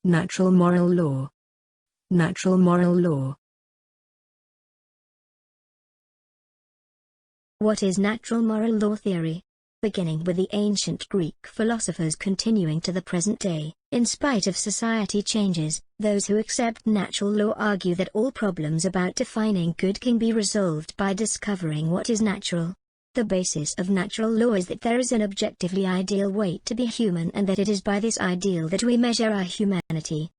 Natural moral law. Natural moral law. What is natural moral law theory? Beginning with the ancient Greek philosophers continuing to the present day, in spite of society changes, those who accept natural law argue that all problems about defining good can be resolved by discovering what is natural. The basis of natural law is that there is an objectively ideal way to be human and that it is by this ideal that we measure our humanity.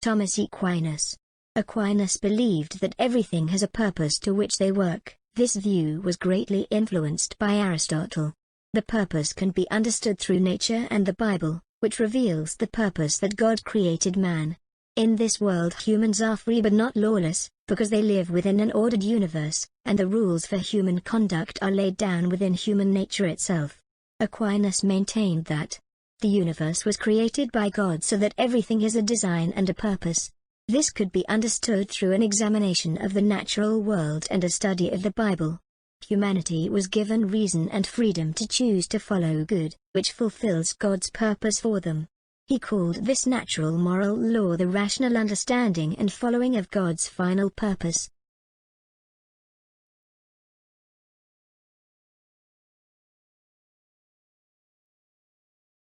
Thomas Aquinas. Aquinas believed that everything has a purpose to which they work. This view was greatly influenced by Aristotle. The purpose can be understood through nature and the Bible, which reveals the purpose that God created man. In this world humans are free but not lawless, because they live within an ordered universe, and the rules for human conduct are laid down within human nature itself. Aquinas maintained that the universe was created by God so that everything has a design and a purpose. This could be understood through an examination of the natural world and a study of the Bible. Humanity was given reason and freedom to choose to follow good, which fulfills God's purpose for them. He called this natural moral law the rational understanding and following of God's final purpose.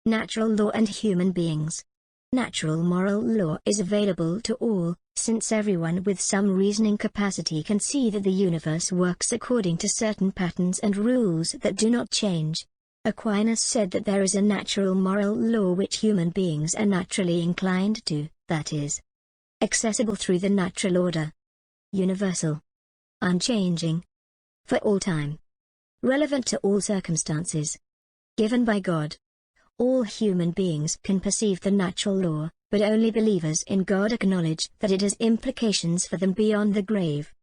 Natural law and human beings. Natural moral law is available to all, since everyone with some reasoning capacity can see that the universe works according to certain patterns and rules that do not change. Aquinas said that there is a natural moral law which human beings are naturally inclined to, that is, accessible through the natural order, universal, unchanging, for all time, relevant to all circumstances, given by God. All human beings can perceive the natural law, but only believers in God acknowledge that it has implications for them beyond the grave.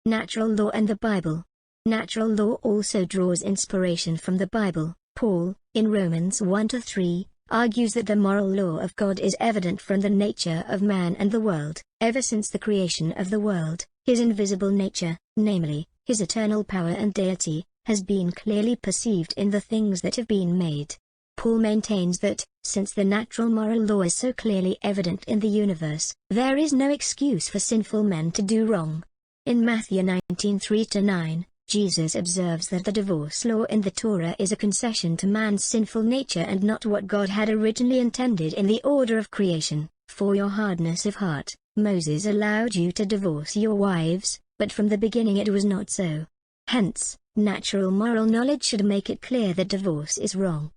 Natural law and the Bible. Natural law also draws inspiration from the Bible. Paul, in Romans 1-3, argues that the moral law of God is evident from the nature of man and the world. Ever since the creation of the world, his invisible nature, namely, his eternal power and deity, has been clearly perceived in the things that have been made. Paul maintains that, since the natural moral law is so clearly evident in the universe, there is no excuse for sinful men to do wrong. In Matthew 19:3-9, Jesus observes that the divorce law in the Torah is a concession to man's sinful nature and not what God had originally intended in the order of creation. For your hardness of heart, Moses allowed you to divorce your wives, but from the beginning it was not so. Hence, natural moral knowledge should make it clear that divorce is wrong.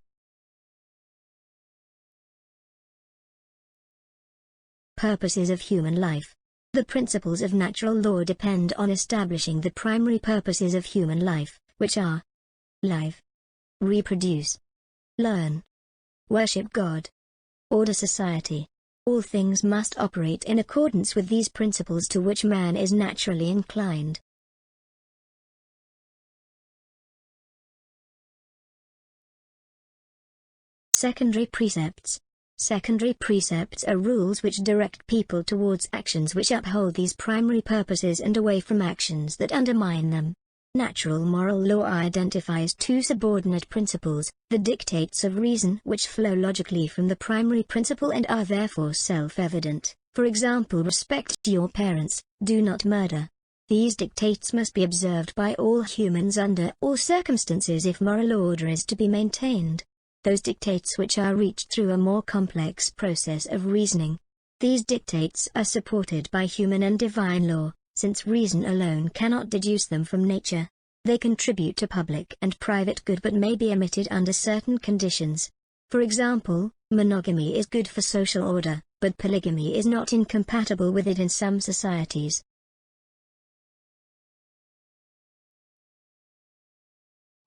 Purposes of human life. The principles of natural law depend on establishing the primary purposes of human life, which are live, reproduce, learn, worship God, order society. All things must operate in accordance with these principles to which man is naturally inclined. Secondary precepts. Secondary precepts are rules which direct people towards actions which uphold these primary purposes and away from actions that undermine them. Natural moral law identifies two subordinate principles, the dictates of reason which flow logically from the primary principle and are therefore self-evident. For example, respect your parents, do not murder. These dictates must be observed by all humans under all circumstances if moral order is to be maintained. Those dictates which are reached through a more complex process of reasoning. These dictates are supported by human and divine law, since reason alone cannot deduce them from nature. They contribute to public and private good but may be omitted under certain conditions. For example, monogamy is good for social order, but polygamy is not incompatible with it in some societies.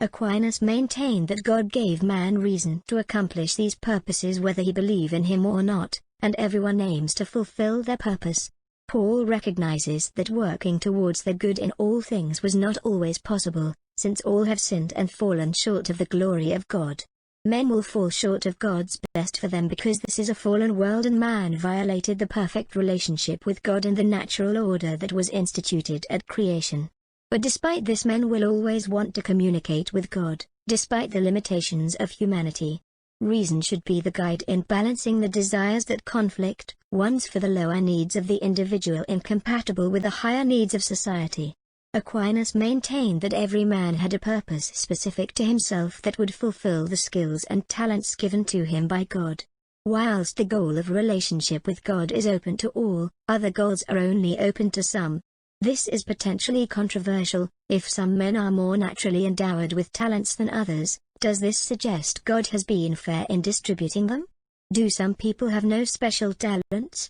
Aquinas maintained that God gave man reason to accomplish these purposes whether he believe in him or not, and everyone aims to fulfill their purpose. Paul recognizes that working towards the good in all things was not always possible, since all have sinned and fallen short of the glory of God. Men will fall short of God's best for them because this is a fallen world and man violated the perfect relationship with God and the natural order that was instituted at creation. But despite this, men will always want to communicate with God, despite the limitations of humanity. Reason should be the guide in balancing the desires that conflict, ones for the lower needs of the individual incompatible with the higher needs of society. Aquinas maintained that every man had a purpose specific to himself that would fulfill the skills and talents given to him by God. Whilst the goal of relationship with God is open to all, other goals are only open to some. This is potentially controversial. If some men are more naturally endowed with talents than others, does this suggest God has been fair in distributing them? Do some people have no special talents?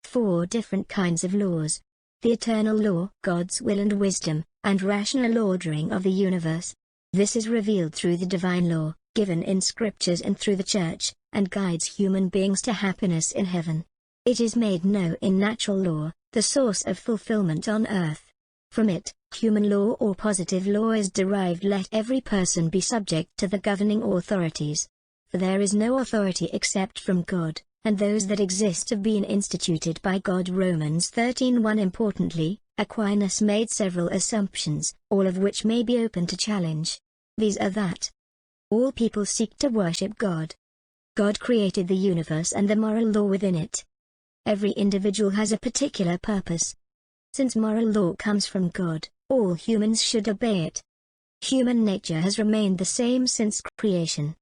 Four different kinds of laws. The eternal law, God's will and wisdom, and rational ordering of the universe. This is revealed through the divine law, given in scriptures and through the church, and guides human beings to happiness in heaven. It is made known in natural law, the source of fulfillment on earth. From it, human law or positive law is derived. Let every person be subject to the governing authorities. For there is no authority except from God, and those that exist have been instituted by God. Romans 13:1. Importantly, Aquinas made several assumptions, all of which may be open to challenge. These are that all people seek to worship God. God created the universe and the moral law within it. Every individual has a particular purpose. Since moral law comes from God, all humans should obey it. Human nature has remained the same since creation.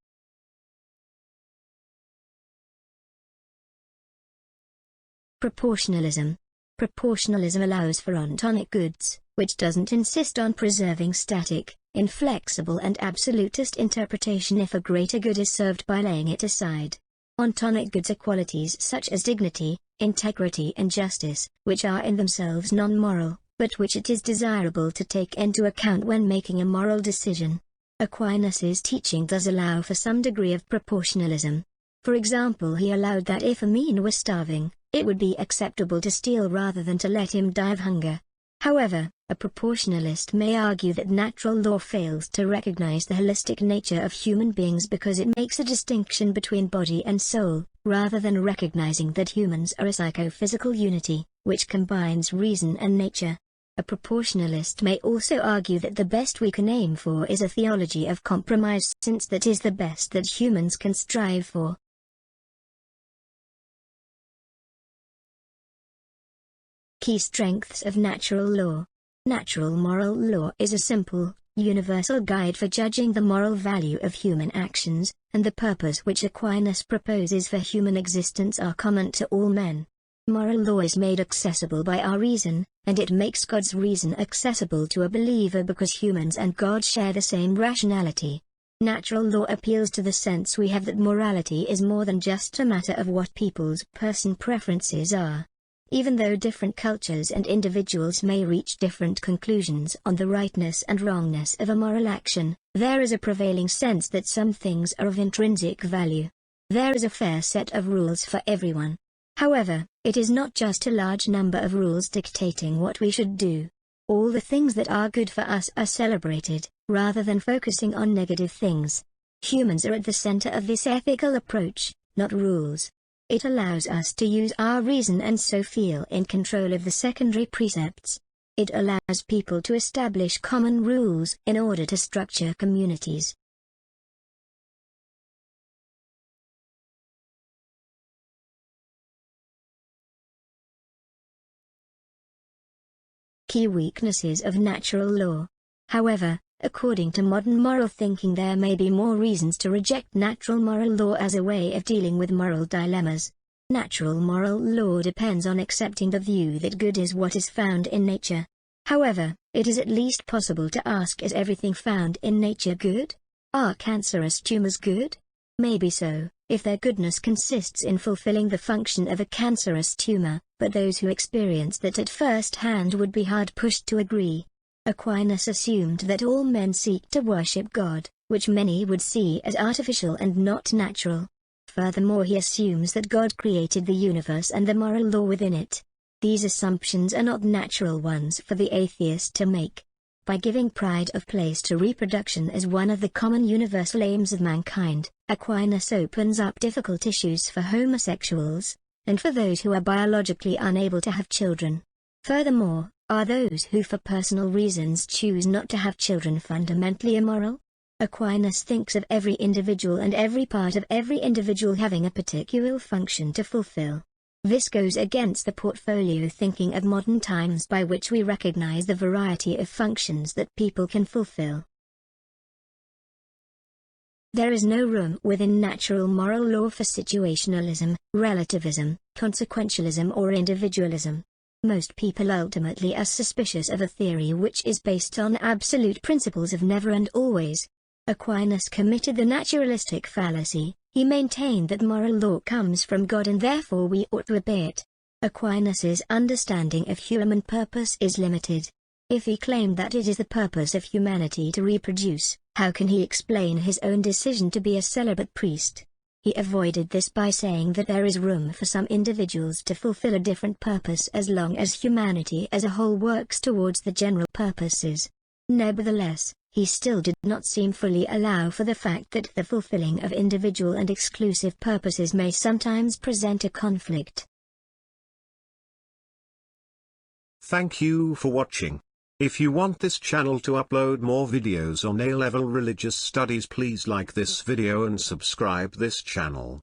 Proportionalism. Proportionalism allows for ontonic goods, which doesn't insist on preserving static, inflexible and absolutist interpretation if a greater good is served by laying it aside. Ontonic goods are qualities such as dignity, integrity and justice, which are in themselves non-moral, but which it is desirable to take into account when making a moral decision. Aquinas' teaching does allow for some degree of proportionalism. For example, he allowed that if a man were starving, it would be acceptable to steal rather than to let him die of hunger. However, a proportionalist may argue that natural law fails to recognize the holistic nature of human beings because it makes a distinction between body and soul, rather than recognizing that humans are a psychophysical unity, which combines reason and nature. A proportionalist may also argue that the best we can aim for is a theology of compromise, since that is the best that humans can strive for. Key strengths of natural law. Natural moral law is a simple, universal guide for judging the moral value of human actions, and the purpose which Aquinas proposes for human existence are common to all men. Moral law is made accessible by our reason, and it makes God's reason accessible to a believer because humans and God share the same rationality. Natural law appeals to the sense we have that morality is more than just a matter of what people's personal preferences are. Even though different cultures and individuals may reach different conclusions on the rightness and wrongness of a moral action, there is a prevailing sense that some things are of intrinsic value. There is a fair set of rules for everyone. However, it is not just a large number of rules dictating what we should do. All the things that are good for us are celebrated, rather than focusing on negative things. Humans are at the center of this ethical approach, not rules. It allows us to use our reason and so feel in control of the secondary precepts. It allows people to establish common rules in order to structure communities. Key weaknesses of natural law. However, according to modern moral thinking, there may be more reasons to reject natural moral law as a way of dealing with moral dilemmas. Natural moral law depends on accepting the view that good is what is found in nature. However, it is at least possible to ask, is everything found in nature good? Are cancerous tumors good? Maybe so, if their goodness consists in fulfilling the function of a cancerous tumor, but those who experience that at first hand would be hard-pushed to agree. Aquinas assumed that all men seek to worship God, which many would see as artificial and not natural. Furthermore, he assumes that God created the universe and the moral law within it. These assumptions are not natural ones for the atheist to make. By giving pride of place to reproduction as one of the common universal aims of mankind, Aquinas opens up difficult issues for homosexuals, and for those who are biologically unable to have children. Furthermore, are those who for personal reasons choose not to have children fundamentally immoral? Aquinas thinks of every individual and every part of every individual having a particular function to fulfill. This goes against the portfolio thinking of modern times, by which we recognize the variety of functions that people can fulfill. There is no room within natural moral law for situationalism, relativism, consequentialism or individualism. Most people ultimately are suspicious of a theory which is based on absolute principles of never and always. Aquinas committed the naturalistic fallacy. He maintained that moral law comes from God and therefore we ought to obey it. Aquinas's understanding of human purpose is limited. If he claimed that it is the purpose of humanity to reproduce, how can he explain his own decision to be a celibate priest? He avoided this by saying that there is room for some individuals to fulfill a different purpose as long as humanity as a whole works towards the general purposes. Nevertheless, he still did not seem fully allow for the fact that the fulfilling of individual and exclusive purposes may sometimes present a conflict. Thank you for watching. If you want this channel to upload more videos on A-level religious studies, please like this video and subscribe this channel.